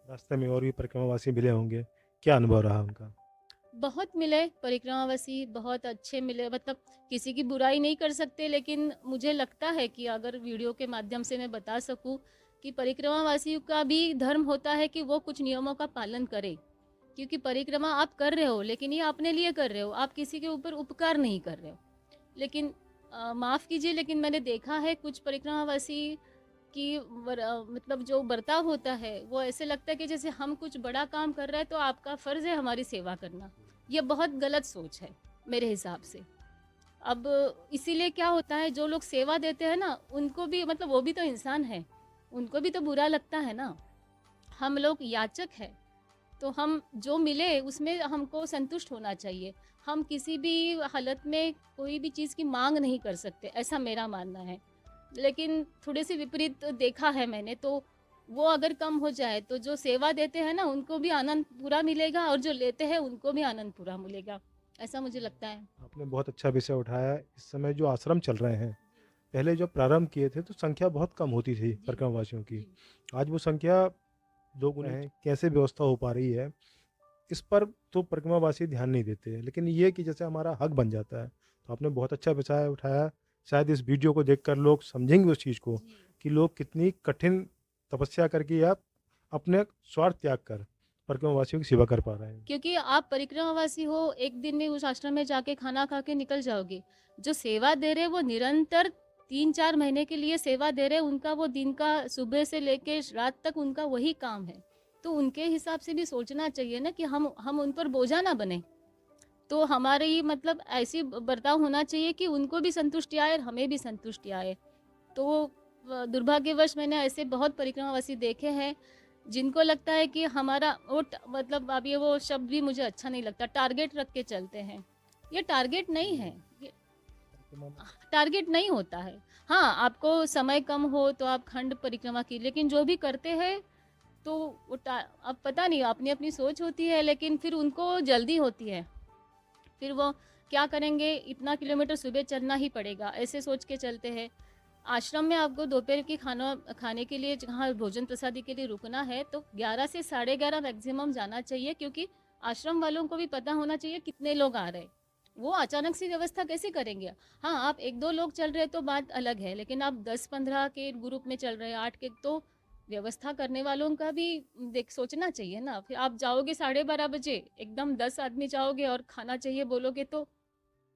रास्ते में और भी परिक्रमावासी मिले होंगे, क्या अनुभव रहा उनका? बहुत मिले परिक्रमावासी, बहुत अच्छे मिले, मतलब किसी की बुराई नहीं कर सकते, लेकिन मुझे लगता है कि अगर वीडियो के माध्यम से मैं बता सकूं कि परिक्रमावासियों का भी धर्म होता है कि वो कुछ नियमों का पालन करे। क्योंकि परिक्रमा आप कर रहे हो, लेकिन ये अपने लिए कर रहे हो, आप किसी के ऊपर उपकार नहीं कर रहे हो। लेकिन माफ़ कीजिए, लेकिन मैंने देखा है कुछ परिक्रमावासी कि मतलब जो बर्ताव होता है वो ऐसे लगता है कि जैसे हम कुछ बड़ा काम कर रहे हैं तो आपका फ़र्ज़ है हमारी सेवा करना। ये बहुत गलत सोच है मेरे हिसाब से। अब इसीलिए क्या होता है, जो लोग सेवा देते हैं ना उनको भी, मतलब वो भी तो इंसान है, उनको भी तो बुरा लगता है ना। हम लोग याचक हैं, तो हम जो मिले उसमें हमको संतुष्ट होना चाहिए। हम किसी भी हालत में कोई भी चीज़ की मांग नहीं कर सकते, ऐसा मेरा मानना है। लेकिन थोड़े से विपरीत देखा है मैंने, तो वो अगर कम हो जाए तो जो सेवा देते हैं ना उनको भी आनंद पूरा मिलेगा, और जो लेते हैं उनको भी आनंद पूरा मिलेगा, ऐसा मुझे लगता है। आपने बहुत अच्छा विषय उठाया। इस समय जो आश्रम चल रहे हैं, पहले जो प्रारंभ किए थे तो संख्या बहुत कम होती थी जी परिक्रमावासियों की। जी आज वो संख्या दोगुनी है, कैसे व्यवस्था हो पा रही है इस पर तो परिक्रमावासी ध्यान नहीं देते हैं, लेकिन ये कि जैसे हमारा हक बन जाता है। तो आपने बहुत अच्छा विषय उठाया। शायद इस वीडियो को देखकर लोग समझेंगे उस चीज़ को जी कि लोग कितनी कठिन तपस्या करके या अपने स्वार्थ त्याग कर परिक्रमावासियों की सेवा कर पा रहे हैं। क्योंकि आप परिक्रमावासी हो, एक दिन में उस आश्रम में जाके खाना खा के निकल जाओगे। जो सेवा दे रहे वो निरंतर 3-4 महीने के लिए सेवा दे रहे, उनका वो दिन का सुबह से लेके रात तक उनका वही काम है। तो उनके हिसाब से भी सोचना चाहिए ना कि हम उन पर बोझा ना बने। तो हमारी मतलब ऐसी बर्ताव होना चाहिए कि उनको भी संतुष्टि आए और हमें भी संतुष्टि आए। तो दुर्भाग्यवश मैंने ऐसे बहुत परिक्रमावासी देखे हैं जिनको लगता है कि हमारा मतलब अब ये वो शब्द भी मुझे अच्छा नहीं लगता, टारगेट रख के चलते हैं। ये टारगेट नहीं है, ये परिक्रमा में टारगेट नहीं होता है। हाँ, आपको समय कम हो तो आप खंड परिक्रमा की, लेकिन जो भी करते हैं तो अब पता नहीं अपनी अपनी सोच होती है, लेकिन फिर उनको जल्दी होती है। फिर वो क्या करेंगे, इतना किलोमीटर सुबह चलना ही पड़ेगा, ऐसे सोच के चलते हैं। आश्रम में आपको दोपहर की खाना खाने के लिए जहाँ भोजन प्रसादी के लिए रुकना है तो 11 से 11:30 मैक्सिमम जाना चाहिए, क्योंकि आश्रम वालों को भी पता होना चाहिए कितने लोग आ रहे हैं। वो अचानक से व्यवस्था कैसे करेंगे? हाँ, आप एक दो लोग चल रहे तो बात अलग है, लेकिन आप 10-15 के ग्रुप में चल रहे हैं, 8 के, तो व्यवस्था करने वालों का भी देख सोचना चाहिए ना। फिर आप जाओगे 12:30 बजे, एकदम 10 आदमी जाओगे और खाना चाहिए बोलोगे तो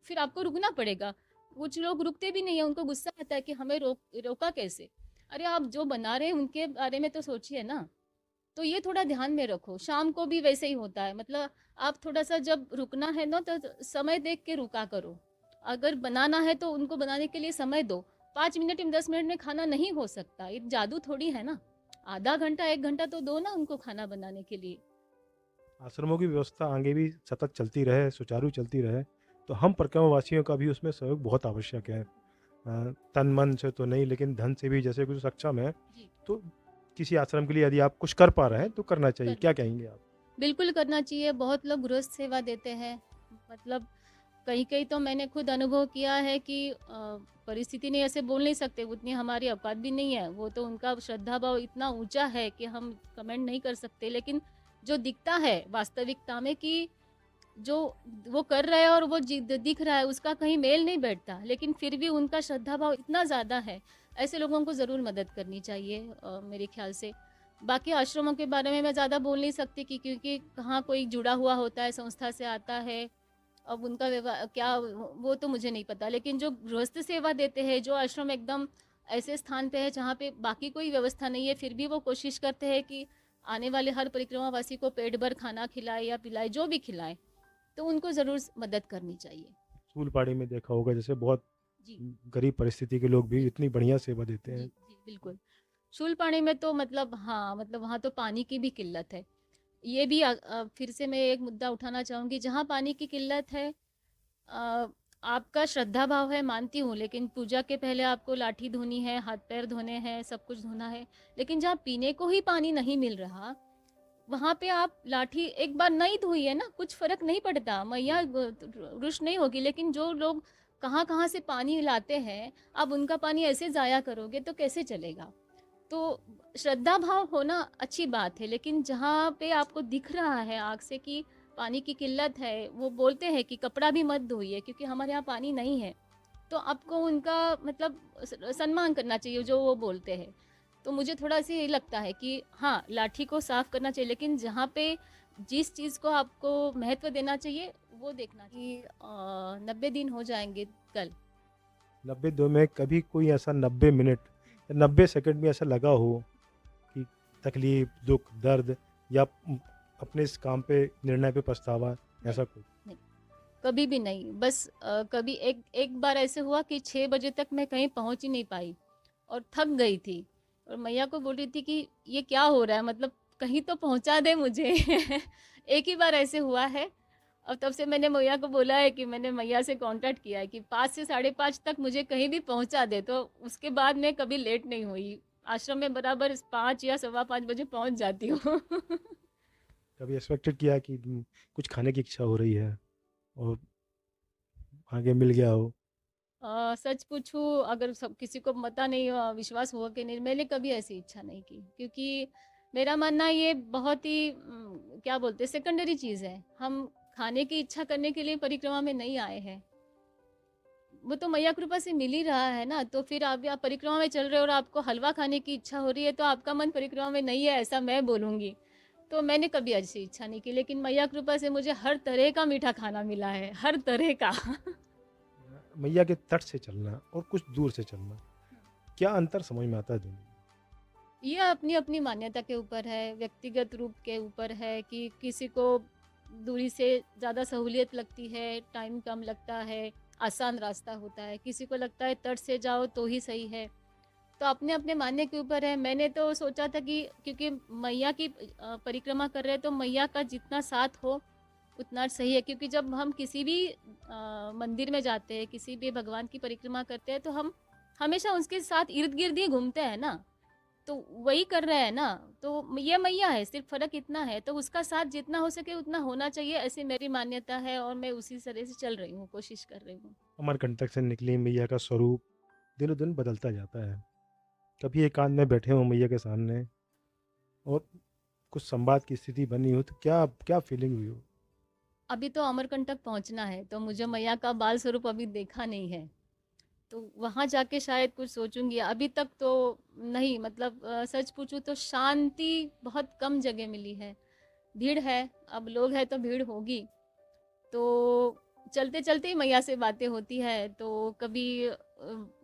फिर आपको रुकना पड़ेगा। कुछ लोग रुकते भी नहीं है, उनको गुस्सा आता है कि हमें रोका कैसे? अरे आप जो बना रहे हैं उनके बारे में तो सोचिए ना। तो ये थोड़ा ध्यान में रखो। शाम को भी वैसे ही होता है, मतलब आप थोड़ा सा जब रुकना है ना तो समय देख के रुका करो। अगर बनाना है तो उनको बनाने के लिए समय दो। 5 मिनट या 10 मिनट में खाना नहीं हो सकता, ये जादू थोड़ी है ना। आधा घंटा 1 घंटा तो दो ना उनको खाना बनाने के लिए। आश्रमों की व्यवस्था आगे भी सतत चलती रहे, सुचारू चलती रहे, तो हम परिक्रमावासियों का भी उसमें सहयोग बहुत आवश्यक है। तन मन से तो नहीं, लेकिन धन से भी जैसे कुछ सक्षम है, जी, तो किसी आश्रम के लिए यदि आप कुछ कर पा रहे हैं तो करना चाहिए। करना क्या चाहिए। कहेंगे आप? बिल्कुल करना चाहिए। बहुत लोग गृहस्थ सेवा देते हैं, मतलब कहीं-कहीं तो मैंने खुद अनुभव किया है कि परिस्थिति नहीं, ऐसे बोल नहीं सकते, उतनी हमारी औकात भी नहीं है। वो तो उनका श्रद्धा भाव इतना ऊँचा है कि हम कमेंट नहीं कर सकते। लेकिन जो दिखता है वास्तविकता में कि जो वो कर रहे हैं और वो दिख रहा है उसका कहीं मेल नहीं बैठता, लेकिन फिर भी उनका श्रद्धा भाव इतना ज़्यादा है। ऐसे लोगों को ज़रूर मदद करनी चाहिए मेरे ख्याल से। बाकी आश्रमों के बारे में मैं ज़्यादा बोल नहीं सकती कि क्योंकि कहाँ कोई जुड़ा हुआ होता है, संस्था से आता है, अब उनका क्या वो तो मुझे नहीं पता। लेकिन जो गृहस्थ सेवा देते हैं, जो आश्रम एकदम ऐसे स्थान पे है जहाँ पे बाकी कोई व्यवस्था नहीं है, फिर भी वो कोशिश करते हैं कि आने वाले हर परिक्रमावासी को पेट भर खाना खिलाए या पिलाए, जो भी खिलाए, तो उनको ज़रूर मदद करनी चाहिए। सूलपाड़ी में देखा होगा, जैसे बहुत जी गरीब परिस्थिति के लोग भी जी इतनी बढ़िया सेवा देते जी हैं। जी बिल्कुल। शूलपाणी में तो मतलब हाँ, मतलब वहाँ तो पानी की भी किल्लत है। ये भी फिर से मैं एक मुद्दा उठाना चाहूँगी, जहाँ पानी की किल्लत है, अ, आपका श्रद्धा भाव है मानती हूँ, लेकिन पूजा के पहले आपको लाठी धोनी है, हाथ पैर धोने हैं, सब कुछ धोना है। लेकिन जहाँ पीने को ही पानी नहीं मिल रहा, वहाँ पे आप लाठी एक बार नहीं धोई है ना, कुछ फ़र्क नहीं पड़ता, मैया रुष्ट नहीं होगी। लेकिन जो लोग कहाँ-कहाँ से पानी लाते हैं, आप उनका पानी ऐसे ज़ाया करोगे तो कैसे चलेगा? तो श्रद्धा भाव होना अच्छी बात है, लेकिन जहाँ पे आपको दिख रहा है आँख से कि पानी की किल्लत है, वो बोलते हैं कि कपड़ा भी मत धोइए क्योंकि हमारे यहाँ पानी नहीं है। तो आपको उनका मतलब सम्मान करना चाहिए जो वो बोलते हैं। तो मुझे थोड़ा-सा ये लगता है कि हाँ, लाठी को साफ करना चाहिए, लेकिन जहाँ पे जिस चीज़ को आपको महत्व देना चाहिए, वो देखना कि 90 दिन हो जाएँगे कल। 90 दो में कभी कोई ऐसा 90 मिनट या 90 सेकंड में ऐसा लगा हो कि तकलीफ, दुःख, दर्द या अपने इस काम पे, निर्णय पे पछतावा, नहीं, ऐसा कुछ? नहीं, कभी भी नहीं। बस कभी एक एक बार ऐसे हुआ कि 6 बजे तक मैं कहीं पहुँच ही नहीं पाई और थक गई थी और मैया को बोल रही थी कि ये क्या हो रहा है, मतलब कहीं तो पहुँचा दे मुझे। एक ही बार ऐसे हुआ है और तब से मैंने मैया को बोला है कि मैंने मैया से कॉन्टैक्ट किया है कि 5 से साढ़े 5 तक मुझे कहीं भी पहुँचा दे, तो उसके बाद मैं कभी लेट नहीं हुई। आश्रम में बराबर 5 या सवा 5 बजे पहुँच जाती हूँ। कभी एक्सपेक्टेड किया कि कुछ खाने की इच्छा हो रही है और आगे मिल गया हो? सच पूछूं, अगर सब किसी को पता नहीं विश्वास हुआ कि नहीं, मैंने कभी ऐसी इच्छा नहीं की क्योंकि मेरा मानना ये बहुत ही क्या बोलते हैं, सेकेंडरी चीज़ है। हम खाने की इच्छा करने के लिए परिक्रमा में नहीं आए हैं। वो तो मैया कृपा से मिल ही रहा है ना, तो फिर आप परिक्रमा में चल रहे हो और आपको हलवा खाने की इच्छा हो रही है तो आपका मन परिक्रमा में नहीं है, ऐसा मैं बोलूँगी। तो मैंने कभी ऐसी इच्छा नहीं की, लेकिन मैया कृपा से मुझे हर तरह का मीठा खाना मिला है, हर तरह का। मैया के तट से चलना और कुछ दूर से चलना, क्या अंतर समझ में आता है दोनों में? ये अपनी अपनी मान्यता के ऊपर है, व्यक्तिगत रूप के ऊपर है कि किसी को दूरी से ज़्यादा सहूलियत लगती है, टाइम कम लगता है, आसान रास्ता होता है, किसी को लगता है तट से जाओ तो ही सही है। तो अपने अपने मानने के ऊपर है। मैंने तो सोचा था कि क्योंकि मैया की परिक्रमा कर रहे हैं तो मैया का जितना साथ हो उतना सही है, क्योंकि जब हम किसी भी मंदिर में जाते हैं, किसी भी भगवान की परिक्रमा करते हैं तो हम हमेशा उसके साथ इर्द गिर्द ही घूमते हैं ना, तो वही कर रहे हैं ना। तो ये मैया है, सिर्फ फर्क इतना है, तो उसका साथ जितना हो सके उतना होना चाहिए, ऐसी मेरी मान्यता है और मैं उसी तरह से चल रही हूँ, कोशिश कर रही हूँ। अमरकंटक से निकली मैया का स्वरूप दिनों दिन बदलता जाता है। कभी एकांत में बैठे हो मैया के सामने और कुछ संवाद की स्थिति बनी हो तो क्या क्या फीलिंग हुई हो? अभी तो अमरकंटक पहुंचना है, तो मुझे मैया का बाल स्वरूप अभी देखा नहीं है, तो वहां जाके शायद कुछ सोचूंगी। अभी तक तो नहीं, मतलब सच पूछूं तो शांति बहुत कम जगह मिली है। भीड़ है, अब लोग हैं तो भीड़ होगी, तो चलते चलते ही मैया से बातें होती है, तो कभी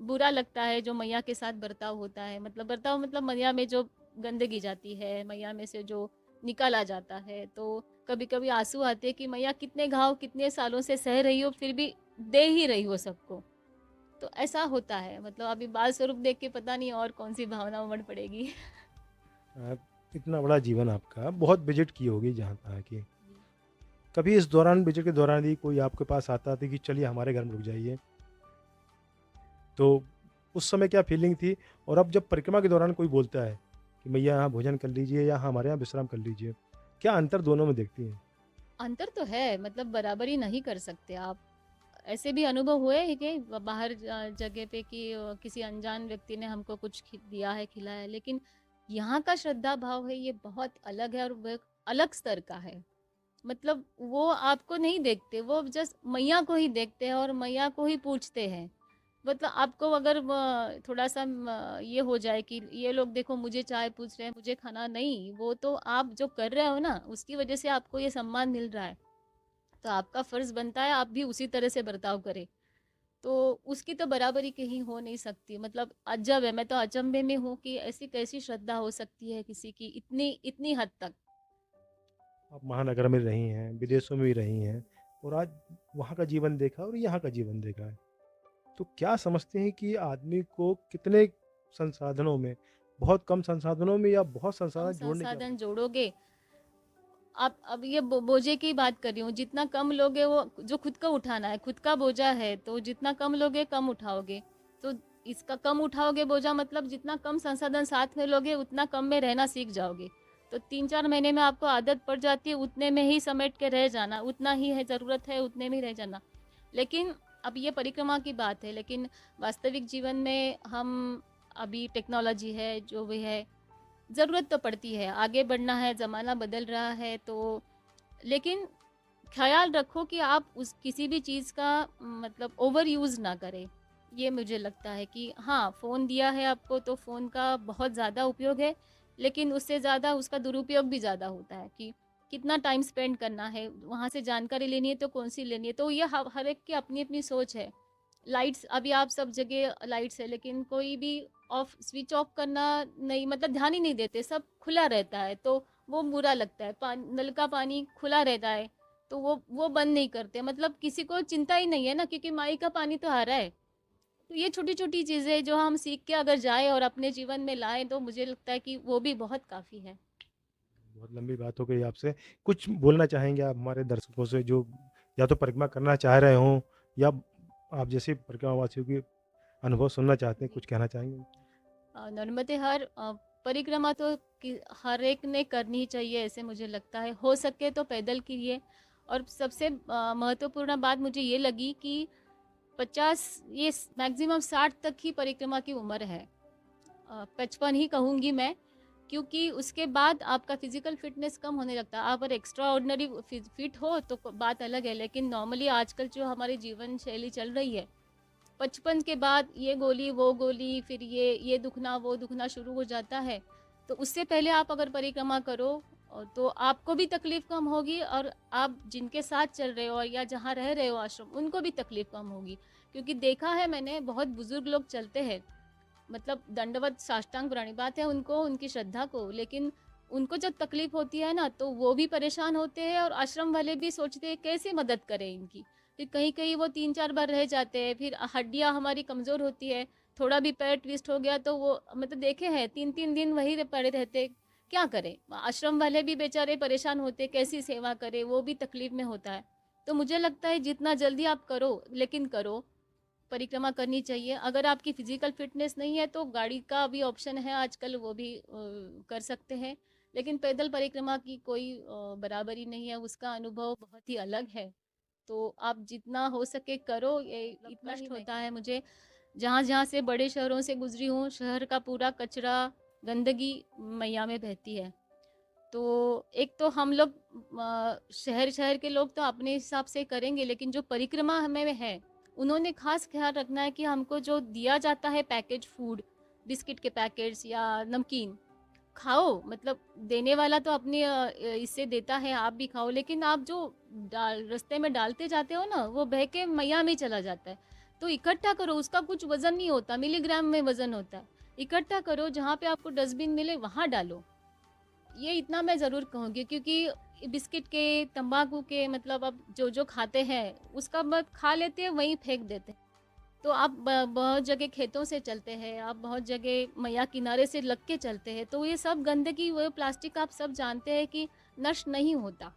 बुरा लगता है जो मैया के साथ बर्ताव होता है, मतलब बर्ताव मतलब मैया में जो गंदगी जाती है, मैया में से जो निकाला जाता है, तो कभी कभी आंसू आते हैं कि मैया कितने घाव कितने सालों से सह रही हो, फिर भी दे ही रही हो सबको। तो ऐसा होता है, मतलब अभी बाल स्वरूप देख के पता नहीं और कौन सी भावना उमड़ पड़ेगी। आ, इतना बड़ा जीवन आपका, बहुत विजिट की होगी जहाँ तक कि कभी इस दौरान, विजिट के दौरान ही कोई आपके पास आता था कि चलिए हमारे घर में रुक जाइए, तो उस समय क्या फीलिंग थी? और अब जब परिक्रमा के दौरान कोई बोलता है कि भैया यहाँ भोजन कर लीजिए या हमारे यहाँ विश्राम कर लीजिए, क्या अंतर दोनों में देखती हैं? अंतर तो है, मतलब बराबरी नहीं कर सकते आप। ऐसे भी अनुभव हुए हैं कि बाहर जगह पे कि किसी अनजान व्यक्ति ने हमको कुछ दिया है, खिलाया है, लेकिन यहाँ का श्रद्धा भाव है ये बहुत अलग है और वो एक अलग स्तर का है। मतलब वो आपको नहीं देखते, वो जस्ट मैया को ही देखते हैं और मैया को ही पूछते हैं। मतलब आपको अगर थोड़ा सा ये हो जाए कि ये लोग देखो मुझे चाय पूछ रहे हैं, मुझे खाना नहीं, वो तो आप जो कर रहे हो ना उसकी वजह से आपको ये सम्मान मिल रहा है, तो आपका फर्ज बनता है आप भी उसी तरह से बर्ताव करें। तो उसकी तो बराबरी कहीं हो नहीं सकती, मतलब अजब है, मैं तो अचंभे में हूँ कि ऐसी कैसी श्रद्धा हो सकती है किसी की इतनी इतनी हद तक। आप महानगर में रही हैं, विदेशों में भी रही हैं और आज वहाँ का जीवन देखा और यहाँ का जीवन देखा है। तो क्या समझते हैं कि आदमी को कितने संसाधनों में, बहुत कम संसाधनों में या बहुत कम संसाधन जोड़ने की संसाधन आवश्यकता जोड़ोगे, आप अब ये बोझे की बात कर रही हूँ, जितना कम लोगे वो जो खुद का उठाना है, खुद का बोझा है, तो जितना कम लोगे कम उठाओगे। तो इसका कम उठाओगे बोझा, मतलब जितना कम संसाधन साथ में लोगे उतना कम में रहना सीख जाओगे। तो 3-4 महीने में आपको आदत पड़ जाती है उतने में ही समेट के रह जाना, उतना ही है ज़रूरत है उतने में ही रह जाना। लेकिन अब ये परिक्रमा की बात है, लेकिन वास्तविक जीवन में हम अभी टेक्नोलॉजी है, जो भी है, ज़रूरत तो पड़ती है, आगे बढ़ना है, ज़माना बदल रहा है तो लेकिन ख़्याल रखो कि आप उस किसी भी चीज़ का मतलब ओवर यूज़ ना करें। ये मुझे लगता है कि हाँ, फ़ोन दिया है आपको तो फ़ोन का बहुत ज़्यादा उपयोग है, लेकिन उससे ज़्यादा उसका दुरुपयोग भी ज़्यादा होता है कि कितना टाइम स्पेंड करना है, वहाँ से जानकारी लेनी है तो कौन-सी लेनी है, तो ये हर एक की अपनी-अपनी सोच है। लाइट्स अभी आप सब जगह लाइट्स है, लेकिन कोई भी ऑफ स्विच ऑफ करना नहीं मतलब ध्यान ही नहीं देते, सब खुला रहता है, तो वो बुरा लगता है। नल का पानी खुला रहता है, तो वो बंद नहीं करते, मतलब किसी को चिंता ही नहीं है ना, क्योंकि माई का पानी तो आ रहा है। तो ये छोटी-छोटी चीज़ें जो हम सीख के अगर जाएँ और अपने जीवन में लाएँ, तो मुझे लगता है कि वो भी बहुत काफ़ी है। बहुत लंबी बात हो गई आपसे। कुछ बोलना चाहेंगे आप हमारे दर्शकों से जो या तो परिक्रमा करना चाह रहे हों या आप जैसे परिक्रमावासियों के अनुभव सुनना चाहते हैं, जी। कुछ कहना चाहेंगे? नर्मदे हर परिक्रमा तो हर एक ने करनी चाहिए ऐसे मुझे लगता है, हो सके तो पैदल कीजिए। और सबसे महत्वपूर्ण बात मुझे ये लगी कि 50 ये मैक्सिमम 60 तक ही परिक्रमा की उम्र है। 55 ही कहूँगी मैं, क्योंकि उसके बाद आपका फिजिकल फिटनेस कम होने लगता है। आप अगर एक्स्ट्रा ऑर्डिनरी फिट हो तो बात अलग है, लेकिन नॉर्मली आजकल जो हमारी जीवन शैली चल रही है, 55 के बाद ये गोली वो गोली, फिर ये दुखना वो दुखना शुरू हो जाता है। तो उससे पहले आप अगर परिक्रमा करो तो आपको भी तकलीफ कम होगी, और आप जिनके साथ चल रहे हो या जहाँ रह रहे हो आश्रम, उनको भी तकलीफ कम होगी। क्योंकि देखा है मैंने, बहुत बुजुर्ग लोग चलते हैं, मतलब दंडवत साष्टांग पुरानी बात है उनको, उनकी श्रद्धा को, लेकिन उनको जब तकलीफ होती है ना, तो वो भी परेशान होते हैं और आश्रम वाले भी सोचते हैं कैसे मदद करें इनकी। फिर कहीं कहीं वो 3-4 बार रह जाते हैं, फिर हड्डियां हमारी कमजोर होती है, थोड़ा भी पैर ट्विस्ट हो गया तो वो मतलब देखे हैं 3-3 दिन वही पड़े रहते। क्या करें, आश्रम वाले भी बेचारे परेशान होते, कैसी सेवा करें, वो भी तकलीफ में होता है। तो मुझे लगता है जितना जल्दी आप करो, लेकिन करो, परिक्रमा करनी चाहिए। अगर आपकी फिजिकल फिटनेस नहीं है तो गाड़ी का भी ऑप्शन है आजकल, वो भी कर सकते हैं। लेकिन पैदल परिक्रमा की कोई बराबरी नहीं है, उसका अनुभव बहुत ही अलग है। तो आप जितना हो सके करो, ये इतना ही होता है मुझे। जहाँ जहाँ से बड़े शहरों से गुजरी हूँ, शहर का पूरा कचरा, गंदगी मैया में बहती है। तो एक तो हम लोग शहर शहर के लोग तो अपने हिसाब से करेंगे, लेकिन जो परिक्रमा हमें में है, उन्होंने खास ख्याल रखना है कि हमको जो दिया जाता है पैकेज फूड, बिस्किट के पैकेट्स या नमकीन, खाओ, मतलब देने वाला तो अपने इससे देता है, आप भी खाओ, लेकिन आप जो रास्ते में डालते जाते हो ना, वो बह के मैया में चला जाता है। तो इकट्ठा करो, उसका कुछ वजन नहीं होता, मिलीग्राम में वजन होता है। इकट्ठा करो, जहाँ पे आपको डस्टबिन मिले वहाँ डालो। ये इतना मैं ज़रूर कहूँगी, क्योंकि बिस्किट के, तंबाकू के, मतलब अब जो जो खाते हैं उसका मत खा लेते हैं, वहीं फेंक देते हैं। तो आप बहुत जगह खेतों से चलते हैं, आप बहुत जगह मैया किनारे से लग के चलते हैं, तो ये सब गंदगी, वो प्लास्टिक, आप सब जानते हैं कि नष्ट नहीं होता।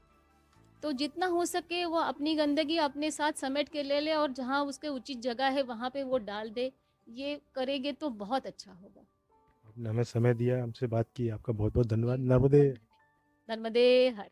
तो जितना हो सके वो अपनी गंदगी अपने साथ समेट के ले ले, और जहाँ उसके उचित जगह है वहाँ पे वो डाल दे। ये करेंगे तो बहुत अच्छा होगा। आपने हमें समय दिया, हमसे बात की, आपका बहुत-बहुत धन्यवाद। नर्मदे नर्मदे हर।